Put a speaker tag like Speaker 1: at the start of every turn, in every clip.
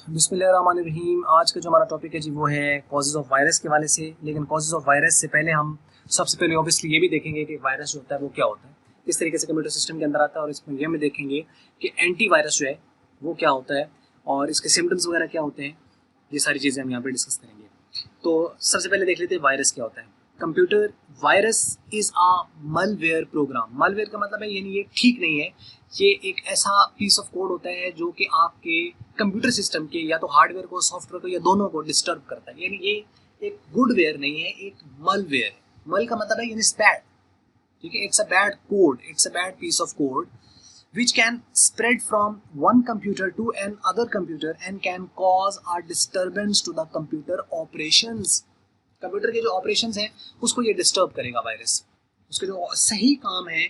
Speaker 1: बिस्मिल्लाहिर्रहमानिर्रहीम। आज का जो हमारा टॉपिक है जी वो है कॉजेज़ ऑफ वायरस के हवाले से। लेकिन कॉजेज़ ऑफ वायरस से पहले हम सबसे पहले ऑब्वियसली ये भी देखेंगे कि वायरस जो होता है वो क्या होता है, किस तरीके से कंप्यूटर सिस्टम के अंदर आता है, और इसमें ये भी देखेंगे कि एंटी वायरस जो है वो क्या होता है और इसके सिम्टम्स वगैरह क्या होते हैं। ये सारी चीज़ें हम यहाँ पर डिस्कस करेंगे। तो सबसे पहले देख लेते हैं वायरस क्या होता है। Computer virus is a malware program. Malware का मतलब है यानी ये ठीक नहीं है, ये एक ऐसा पीस ऑफ कोड होता है जो कि आपके कंप्यूटर सिस्टम के या तो हार्डवेयर को, सॉफ्टवेयर को, या दोनों को डिस्टर्ब करता है। यानी ये एक गुड वेयर नहीं है, एक मलवेयर है। मल का मतलब है यानी बैड, ठीक है। It's a bad code, it's a bad piece of code which can spread from one computer to another computer and can cause a disturbance to the computer operations। Computer के जो ऑपरेशंस हैं उसको ये disturb करेगा virus. उसके जो सही काम है,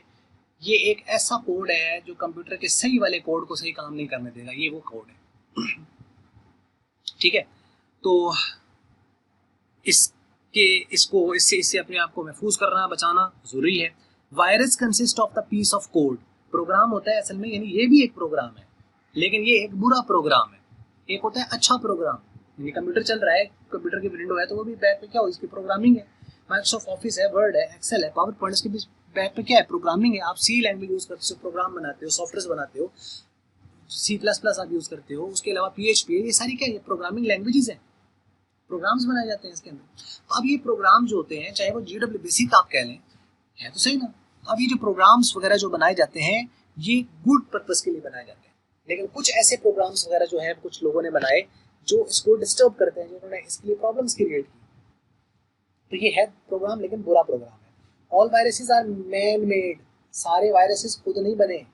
Speaker 1: ये एक ऐसा कोड है जो कंप्यूटर के सही वाले कोड को सही काम नहीं करने देगा, ये वो कोड है। ठीक है, तो इससे इससे अपने आप को महफूज करना, बचाना जरूरी है। Virus consist of the piece of code. Program होता है असल में, यानी ये भी एक प्रोग्राम है, लेकिन ये एक बुरा प्रोग्राम है। एक होता है अच्छा प्रोग्राम, यानी कंप्यूटर चल रहा है, कंप्यूटर की विंडो है तो वो भी बैक पे क्या हो, इसकी प्रोग्रामिंग है। माइक्रोसॉफ्ट ऑफिस है, वर्ड है, एक्सेल है, पावर पॉइंट, इसके भी बैक पे क्या है, प्रोग्रामिंग है। आप सी लैंग्वेज यूज करते हो, प्रोग्राम बनाते हो, सॉफ्टवेयर बनाते हो, C++ आप यूज करते हो, उसके अलावा PHP, ये सारी क्या है, प्रोग्रामिंग लैंग्वेजेस हैं, प्रोग्राम्स बनाए जाते हैं इसके अंदर। तो अब ये प्रोग्राम जो होते हैं, चाहे वो GWBC का आप कह लें, है तो सही ना। अब ये जो प्रोग्राम्स वगैरह जो बनाए जाते हैं ये गुड पर्पस के लिए बनाए जाते हैं, लेकिन कुछ ऐसे प्रोग्राम्स वगैरह जो है कुछ लोगों ने बनाए जो इसको डिस्टर्ब करते हैं, जिन्होंने इसके लिए प्रॉब्लम्स क्रिएट की। तो ये है प्रोग्राम, लेकिन बुरा प्रोग्राम है। All viruses are man made. सारे वायरसेस खुद नहीं बने,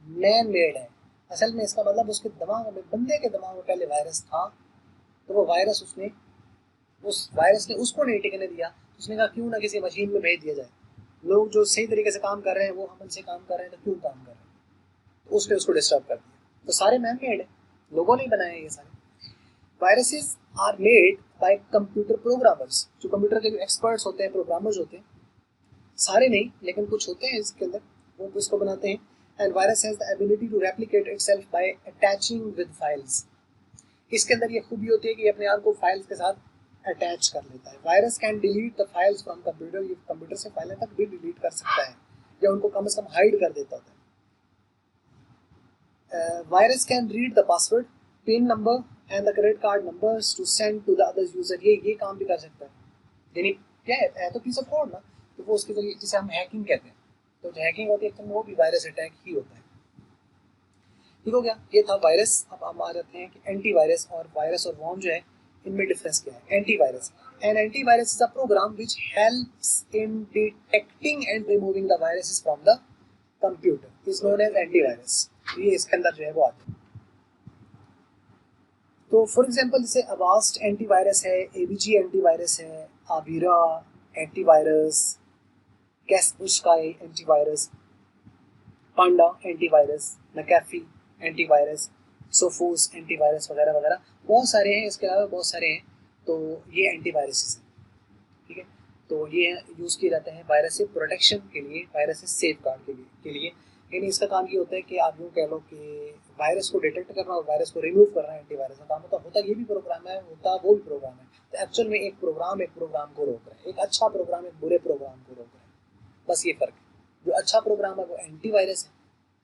Speaker 1: मैन मेड है। असल में इसका मतलब उसके दिमाग में, बंदे के दिमाग में पहले वायरस था, तो वो वायरस उसने, उस वायरस ने उसको नहीं टिकने दिया। उसने कहा क्यों ना किसी मशीन में भेज दिया जाए, लोग जो सही तरीके से काम कर रहे हैं वो हमन से काम कर रहे हैं तो क्यों काम कर रहे हैं, तो उसने उसको डिस्टर्ब कर दिया। तो सारे मैन मेड है, लोगों ने बनाए ये सारे। Viruses are made by computer programmers. जो कंप्यूटर के जो एक्सपर्ट्स होते हैं, प्रोग्रामर्स होते हैं, सारे नहीं लेकिन कुछ होते हैं इसके अंदर, वो इसको बनाते हैं। And virus has the ability to replicate itself by attaching with files. इसके अंदर ये खूबी होती है कि अपने आप को फाइल्स के साथ अटैच कर लेता है। Virus can delete the files from computer. ये कंप्यूटर से फाइलें तक भी डिलीट कर सकता है, या उनको कम से कम हाइड कर देता होता है। Virus can read the password, pin number and the credit card numbers to send to the other user. ये काम भी कर सकता है। यानी क्या है तो पीस ऑफ कोड ना, तो वो उसके जरिए, जिसे हम हैकिंग कहते हैं, तो जो हैकिंग होती है तो वो भी वायरस अटैक ही होता है। ठीक हो गया, ये था वायरस। अब हम आ जाते हैं कि एंटीवायरस और वायरस और वॉर्म जो है इनमें डिफरेंस क्या है। Antivirus, an antivirus is a program which helps in detecting and removing the viruses from the computer is known as antivirus. ये इसके अंदर जो है वो आते हैं। तो फॉर एग्जांपल जैसे अवास्ट एंटीवायरस है, एबीजी एंटीवायरस है, Avira antivirus, Kaspersky antivirus, Panda antivirus, McAfee antivirus, Sophos antivirus वगैरह वगैरह बहुत सारे हैं। इसके अलावा बहुत सारे हैं। तो ये एंटीवायरसेस हैं, ठीक है। तो ये यूज़ किए जाते हैं वायरस से प्रोटेक्शन के लिए, वायरस से सेफ गार्ड के लिए। यानी इसका काम ये होता है कि आप यूँ कह लो कि वायरस को डिटेक्ट करना और वायरस को रिमूव करना एंटीवायरस का काम होता ये भी प्रोग्राम है, होता वो भी प्रोग्राम है। तो एक्चुअल में एक प्रोग्राम को रोक रहा है, एक अच्छा प्रोग्राम एक बुरे प्रोग्राम को रोक रहा है, बस ये फर्क है। जो अच्छा प्रोग्राम है वो एंटीवायरस है,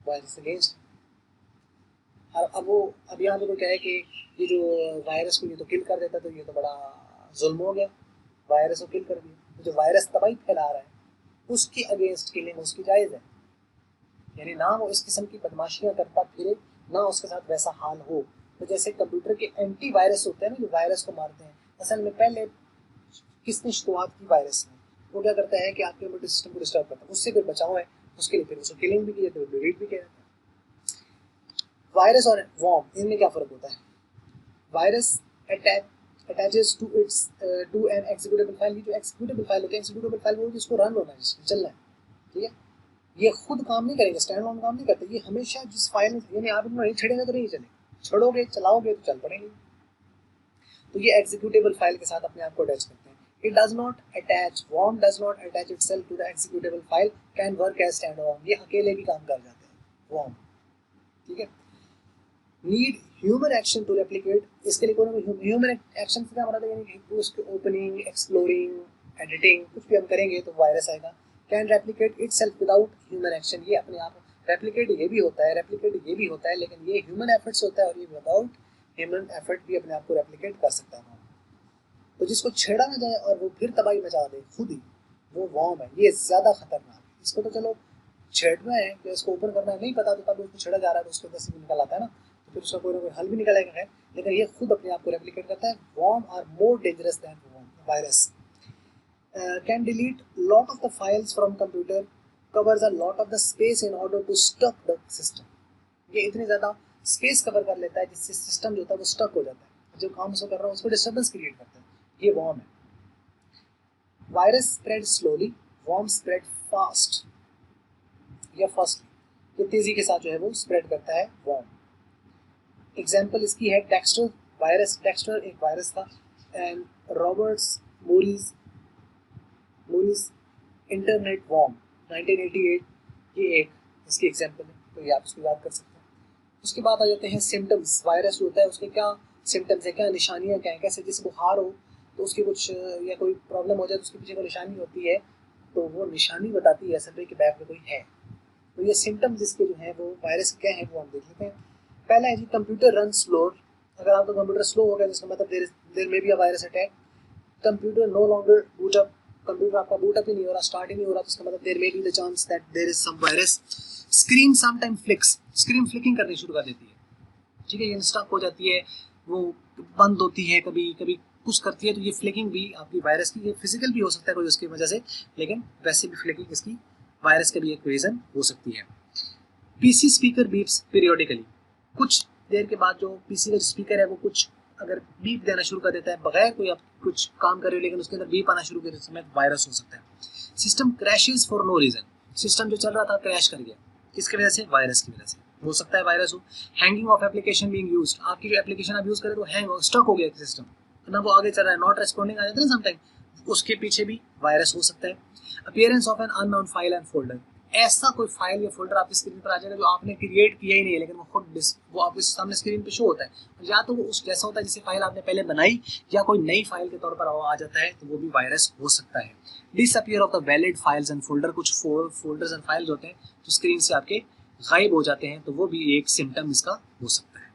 Speaker 1: वायरस अगेंस्ट। और अब यहाँ पे तो क्या है कि ये जो वायरस को ये तो किल कर देता, तो ये तो बड़ा जुल्म हो गया, वायरस को किल कर दिया। तो जो वायरस तबाही फैला रहा है उसकी अगेंस्ट किलिंग उसकी जायज़ है, यानी ना वो इस किस्म की बदमाशियाँ करता फिरे, ना उसके साथ वैसा हाल हो। तो जैसे कंप्यूटर के एंटी वायरस होते हैं ना, जो वायरस को मारते हैं, असल में पहले किसने शुरुआत की वायरस ने, वो क्या करता है कि आपके कंप्यूटर सिस्टम को डिस्टर्ब करता है, उससे फिर बचाव है, उसके लिए फिर उसको किलिंग भी की, तो डिलीट भी किया जाता है। वायरस और वॉर्म, इनमें क्या फ़र्क होता है। Virus attaches to its to an executable file. ये जो एग्जीक्यूटेबल फाइल होती है, एग्जीक्यूटेबल फाइल वो जिसको रन होना है, जिसको चलना है, ठीक है। ये खुद काम नहीं करेंगे, स्टैंड ऑन काम नहीं करते, ये हमेशा जिस फाइल, यानी आप इनको नहीं छेड़ेंगे तो नहीं चलेंगे, छोड़ोगे चलाओगे तो चल पड़ेंगे। तो ये एग्जीक्यूटेबल फाइल के साथ अपने आप को अटैच करते हैं। It does not attach, worm does not attach itself to the executable file, can work as standalone। ये अकेले भी काम कर जाते हैं worm, ठीक है। Need human action to replicate, इसके लिए कोई ना कोई ह्यूमन एक्शन से क्या मतलब है, यानी कि उसके ओपनिंग, एक्सप्लोरिंग, एडिटिंग कुछ भी हम करेंगे तो वायरस आएगा। Can replicate itself without human action, ये अपने आप रेप्लिकेट ये भी होता है, रेप्लिकेट ये भी होता है, लेकिन ये ह्यूमन एफर्ट से होता है, और ये विदाउट ह्यूमन एफर्ट भी अपने आप को रेप्लिकेट कर सकता है। तो जिसको छेड़ा ना जाए और वो फिर तबाही मचा दे खुद ही, वो वॉर्म है, ये ज्यादा खतरनाक है। इसको तो चलो छेड़ना है कि इसको ओपन करना है, नहीं पता तो तब उसको छेड़ा जा रहा है तो उसके अंदर से भी निकल आता है ना, तो फिर उसका कोई ना कोई हल भी निकलेगा है। लेकिन ये खुद अपने आप को रेप्लिकेट करता है। Worm are more dangerous than virus. Can delete lot of the files from computer, covers a lot of the space in order to stuck the system. ये इतनी ज्यादा स्पेस कवर कर लेता है जिससे सिस्टम जो होता है वो स्टक हो जाता है, जो काम उसको कर रहा है उसको डिस्टर्बेंस क्रिएट करता है। ये वॉर्म है। Virus spread slowly, worm spread fast या फास्टली, ये तेजी के साथ जो है वो स्प्रेड करता है वॉर्म। एग्जाम्पल इसकी है डेक्स्टर वायरस। डेक्स्टर एक वायरस था। And Roberts Morris Morris internet worm 1988, ये एक इसकी एग्जाम्पल है, तो ये आप इसको याद कर सकते हैं। उसके बाद आ जाते हैं सिम्टम्स। वायरस होता है उसके क्या सिम्टम्स है, क्या निशानियाँ क्या है, कैसे जैसे बुखार हो तो उसकी कुछ या कोई प्रॉब्लम हो जाए तो उसके पीछे कोई निशानी होती है, तो वो निशानी बताती है असल में कि बैक में कोई है। तो ये सिम्टम्स जिसके जो है वो वायरस क्या है वो हम देख लेते हैं। पहला है जी कंप्यूटर रन स्लोर। अगर आपका कंप्यूटर स्लो हो गया तो इसका मतलब देर में भी virus attack. Computer no longer boot up, computer आपका बूट अप ही नहीं हो रहा, स्टार्ट ही नहीं हो रहा, तो इसका मतलब देर में be the chance that there is some virus. Screen sometime flicks, screen flicking करनी शुरू कर देती है, ठीक है, ये स्टक हो जाती है, वो बंद होती है, कभी कभी कुछ करती है, तो ये फ्लिकिंग भी आपकी वायरस की, ये फिजिकल भी हो सकता है कोई उसकी वजह से, लेकिन वैसे भी फ्लिकिंग इसकी वायरस का भी एक रीजन हो सकती है। पीसी स्पीकर बीप्स पीरियोडिकली, कुछ देर के बाद जो पीसी का स्पीकर है वो कुछ अगर बीप देना शुरू कर देता है बगैर कोई आप कुछ काम कर रहे हो लेकिन उसके अंदर बीप आना शुरू कर देते समय वायरस हो सकता है। System crashes for no reason, system जो चल रहा था क्रैश कर गया, किसकी वजह से, वायरस की वजह से हो सकता है वायरस हो। Hanging of application being used, आपकी जो एप्लीकेशन आप यूज करें तो हैंग हो, स्टक हो गया सिस्टम ना, वो आगे चल रहा है, नॉट रेस्पॉन्डिंग आ जाता है ना समटाइम, उसके पीछे भी वायरस हो सकता है। Appearance of an unknown file and folder, ऐसा कोई फाइल या फोल्डर आपकी स्क्रीन पर आ जाएगा जो आपने क्रिएट किया ही नहीं है लेकिन वो खुद वो आपके सामने स्क्रीन पे शो होता है, या तो वो उस जैसा होता है जिसे फाइल आपने पहले बनाई, या कोई नई फाइल के तौर पर आ जाता है, तो वो भी वायरस हो सकता है। Disappear of the valid files and folder, कुछ फोल्डर्स एंड फाइल्स होते हैं जो स्क्रीन से आपके गायब हो जाते हैं, तो वो भी एक सिम्टम इसका हो सकता है।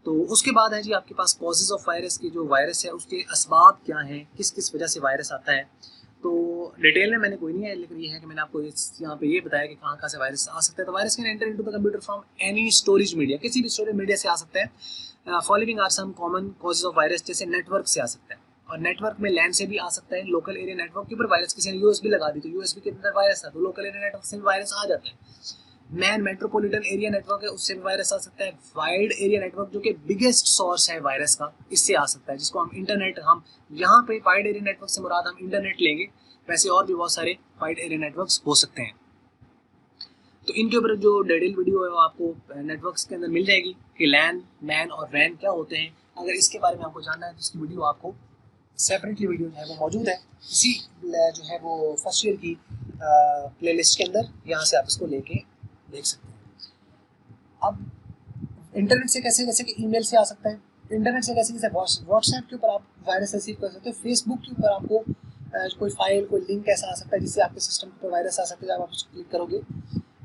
Speaker 1: तो उसके बाद है जी आपके पास कॉजेज ऑफ वायरस की, जो वायरस है उसके असबाब क्या हैं, किस किस वजह से वायरस आता है। तो डिटेल में मैंने कोई नहीं है, लेकिन ये है कि मैंने आपको यहाँ पे ये बताया कि कहाँ कहाँ से वायरस आ सकता है। तो virus can enter into the computer from any storage media, किसी भी स्टोरेज मीडिया से आ सकता है। Following are some common causes of virus, जैसे नेटवर्क से आ सकता है, और नेटवर्क में लैन से भी आ सकता है। लोकल एरिया नेटवर्क के ऊपर वायरस, किसी ने यूएसबी लगा दी तो यूएसबी के अंदर वायरस था, तो लोकल एरिया नेटवर्क से भी वायरस आ जाता है। मैन मेट्रोपॉलिटन एरिया नेटवर्क है, उससे भी वायरस आ सकता है। वाइड एरिया नेटवर्क जो कि बिगेस्ट सोर्स है वायरस का, इससे आ सकता है, जिसको हम इंटरनेट, हम यहाँ पे वाइड एरिया नेटवर्क से मुराद हम इंटरनेट लेंगे, वैसे और भी बहुत सारे वाइड एरिया नेटवर्क्स हो सकते हैं। तो इनके ऊपर जो डिटेल वीडियो है वो आपको नेटवर्क्स के अंदर मिल जाएगी कि लैन, मैन और वैन क्या होते हैं। अगर इसके बारे में आपको जानना है तो इसकी वीडियो आपको सेपरेटली वीडियो जो है वो मौजूद है इसी जो है वो फर्स्ट ईयर की प्लेलिस्ट के अंदर, यहाँ से आप इसको लेके देख सकते हैं। अब इंटरनेट से कैसे, जैसे कि ईमेल से आ सकता है, इंटरनेट से कैसे, जैसे व्हाट्सएप के ऊपर आप वायरस रिसीव कर सकते हो, फेसबुक के ऊपर आपको कोई फाइल, कोई लिंक ऐसा आ सकता है जिससे आपके सिस्टम पर वायरस आ सकता है जब आप उसको क्लिक करोगे।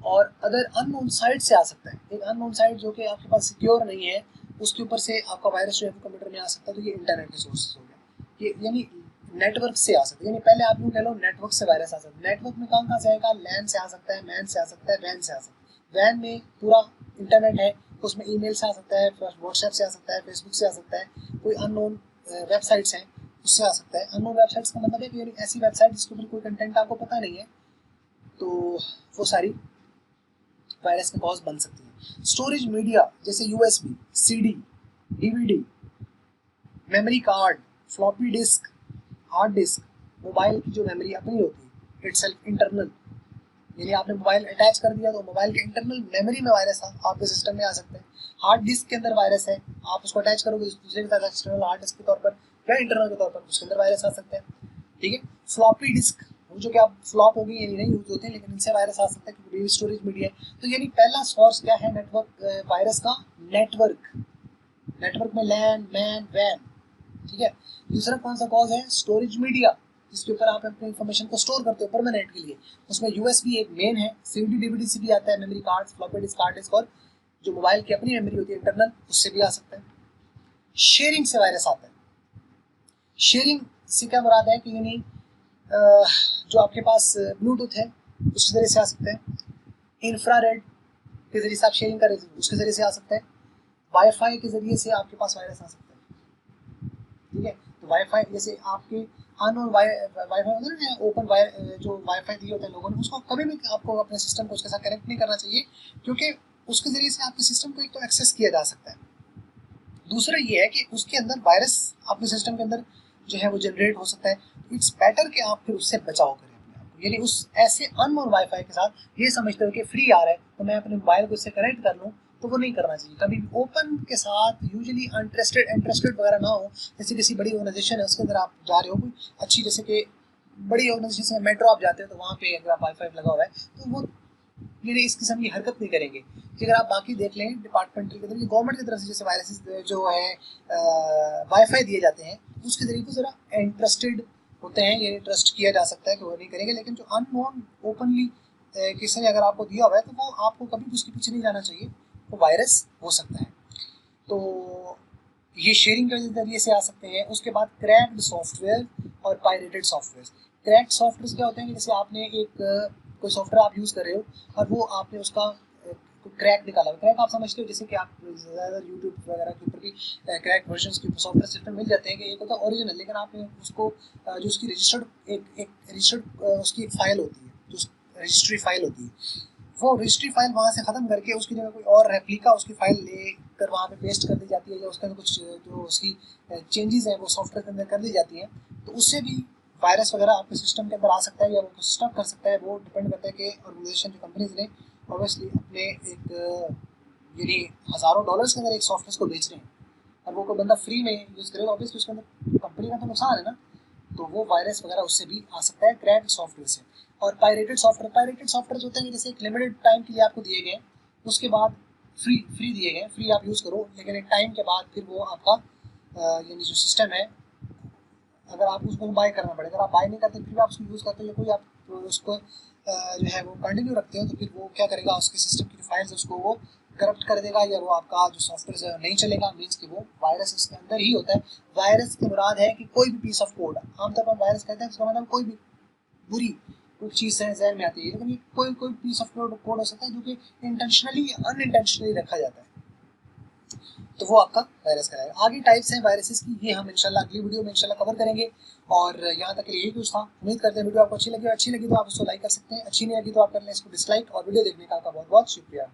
Speaker 1: और अदर अननोन साइट से आ सकता है, एक अननोन साइट जो कि आपके पास सिक्योर नहीं है, उसके ऊपर से आपका वायरस जो है कंप्यूटर में आ सकता है। तो ये इंटरनेट के सोर्सेज हो गया, ये यानी नेटवर्क से आ सकता है, यानी पहले आप यूँ कह लो नेटवर्क से वायरस आ सकता है। नेटवर्क में कहाँ कहाँ से आएगा, लैन से आ सकता है, मैन से आ सकता है, वैन से आ सकता है। वैन में पूरा इंटरनेट है, उसमें ईमेल से आ सकता है, व्हाट्सएप से आ सकता है, फेसबुक से आ सकता है, कोई अननोन वेबसाइट्स हैं उससे आ सकता है। अननोन वेबसाइट्स का मतलब है कि ऐसी वेबसाइट जिसके ऊपर कोई कंटेंट आपको पता नहीं है, तो वो सारी वायरस में कॉज बन सकती है। स्टोरेज मीडिया जैसे USB, CD, DVD, memory card, floppy disk, hard disk, mobile की जो मेमोरी अपनी होती है इटसेल्फ इंटरनल, यानी आपने मोबाइल अटैच कर दिया तो मोबाइल के इंटरनल मेमोरी में वायरस आपके सिस्टम में आ सकते हैं। हार्ड डिस्क के अंदर वायरस है, आप उसको अटैच करोगे दूसरे के साथ एक्सटर्नल हार्ड डिस्क के तौर पर या इंटरनल के तौर पर, उसके अंदर वायरस आ सकते हैं। ठीक है, फ्लॉपी डिस्क जो कि आप फ्लॉप हो गई यानी नहीं यूज होते हैं, लेकिन इनसे वायरस आ सकता है क्योंकि स्टोरेज मीडिया है। तो यानी पहला सोर्स क्या है नेटवर्क वायरस का, नेटवर्क, नेटवर्क में लैन, मैन, वैन, ठीक है। दूसरा कौन सा कॉज है? स्टोरेज मीडिया, जिसके ऊपर आप अपने इंफॉर्मेशन को स्टोर करते हो परमानेंट के लिए। उसमें यूएसबी एक मेन है, सीडी डीवीडी से भी आता है, memory card, floppy disk, hard disk, और जो मोबाइल की अपनी मेमोरी होती है इंटरनल, उससे भी आ सकता है। शेयरिंग से वायरस आता है। शेयरिंग से क्या मुराद है कि यानी जो आपके पास ब्लूटूथ है उसके जरिए से आ सकता है, इंफ्रारेड के जरिए से आप शेयरिंग करें उसके जरिए से आ सकता है, वाईफाई के जरिए से आपके पास वायरस आ सकता है, ठीक है। तो वाईफाई जैसे आपके अननोन वाईफाई होता है ना, ओपन वाई जो वाईफाई दिए होते हैं लोगों ने, उसको कभी भी आपको अपने सिस्टम को उसके साथ कनेक्ट नहीं करना चाहिए, क्योंकि उसके जरिए से आपके सिस्टम को एक तो एक्सेस किया जा सकता है, दूसरा ये है कि उसके अंदर वायरस आपके सिस्टम के अंदर जो है वो जनरेट हो सकता है। इट्स बेटर कि आप फिर उससे बचाव करें अपने आप को, यानी उस ऐसे अननोन वाईफाई के साथ ये समझते हो कि फ्री आ रहा है तो मैं अपने मोबाइल को इससे कनेक्ट कर लूँ, तो वो नहीं करना चाहिए कभी भी। ओपन के साथ यूजुअली इंटरेस्टेड वगैरह ना हो, जैसे किसी बड़ी ऑर्गेनाइजेशन है उसके अंदर आप जा रहे हो, कोई अच्छी जैसे कि बड़ी ऑर्गेनाइजेशन में मेट्रो आप जाते हो तो वहाँ पे अगर आप वाईफाई लगा हुआ है तो वो ये इस किस्म की हरकत नहीं करेंगे। कि अगर आप बाकी देख लें डिपार्टमेंटल की तरफ, गवर्नमेंट की तरफ से जैसे वायरसेस जो है वाईफाई दिए जाते हैं उसके जरिए तो जरा इंटरेस्टेड होते हैं, ये ट्रस्ट किया जा सकता है कि वो नहीं करेंगे, लेकिन जो अननोन ओपनली किसी ने अगर आपको दिया हुआ है तो वो आपको कभी उसके पीछे नहीं जाना चाहिए, वो वायरस हो सकता है। तो ये शेयरिंग के जरिए से आ सकते हैं। उसके बाद क्रैक्ड सॉफ्टवेयर और पायरेटेड सॉफ्टवेयर। क्रैक्ड सॉफ्टवेयर क्या होते हैं कि जैसे आपने एक कोई सॉफ्टवेयर आप यूज़ कर रहे हो और वो आपने उसका क्रैक निकाला। क्रैक आप समझते हो जैसे कि आप ज़्यादातर यूट्यूब वगैरह के ऊपर भी क्रैक वर्जन्स के सॉफ्टवेयर सिस्टम मिल जाते हैं कि एक होता है ओरिजिनल, लेकिन आपने उसको जो उसकी रजिस्टर्ड एक रजिस्टर्ड उसकी फाइल होती है, जो रजिस्ट्री फाइल होती है, वो रजिस्ट्री फाइल वहाँ से ख़त्म करके उसकी जगह कोई और रेप्लिका उसकी फाइल लेकर वहाँ पे पेस्ट कर दी जाती है, या उसके अंदर कुछ जो उसकी चेंजेस हैं वो सॉफ्टवेयर के अंदर कर दी जाती हैं, तो उससे भी वायरस वगैरह आपके सिस्टम के अंदर आ सकता है या वो स्टॉप कर सकता है। वो डिपेंड करता है कि ऑर्गेनाइजेशन जो कंपनीज ने ऑब्वियसली अपने एक यानी हज़ारों डॉलर्स के अंदर एक सॉफ्टवेयर को बेच रहे हैं और वो कोई बंदा फ्री में यूज़ करेगा, ऑब्वियसली उसके अंदर कंपनी का तो नुकसान है ना, तो वो वायरस वगैरह उससे भी आ सकता है क्रैक्ड सॉफ्टवेयर से। और पायरेटेड सॉफ्टवेयर होते हैं जैसे एक लिमिटेड टाइम के लिए आपको दिए गए, उसके बाद फ्री दिए गए, फ्री आप यूज़ करो, लेकिन एक टाइम के बाद फिर वो आपका यानी जो सिस्टम है अगर आप उसको बाय करना पड़ेगा, अगर आप बाय नहीं करते फिर आप उसको यूज़ करते हो या कोई आप उसको जो है वो कंटिन्यू रखते हो, तो फिर वो क्या करेगा, उसके सिस्टम की जो फाइल्स है उसको वो करप्ट कर देगा, या वो आपका जो सॉफ्टवेयर है नहीं चलेगा, मीन्स कि वो वायरस उसके अंदर ही होता है। वायरस की मुराद है कि कोई भी पीस ऑफ कोड, आमतौर पर वायरस कहते हैं उसका मतलब कोई भी बुरी कोई चीज़ है जहन में आती है, लेकिन ये कोई कोई पीस ऑफ कोड हो सकता है जो कि इंटेंशनली या अनइंटेंशनली रखा जाता है, तो वो आपका वायरस कराएगा। आगे टाइप्स हैं वायरसेस की, ये हम इंशाल्लाह अगली वीडियो में इंशाल्लाह कवर करेंगे। और यहाँ तक के लिए यही कुछ था। उम्मीद करते हैं वीडियो आपको अच्छी लगी तो आप उसको लाइक कर सकते हैं, अच्छी नहीं लगी तो आप कर लें इसको डिसलाइक। और वीडियो देखने का आपका बहुत बहुत शुक्रिया।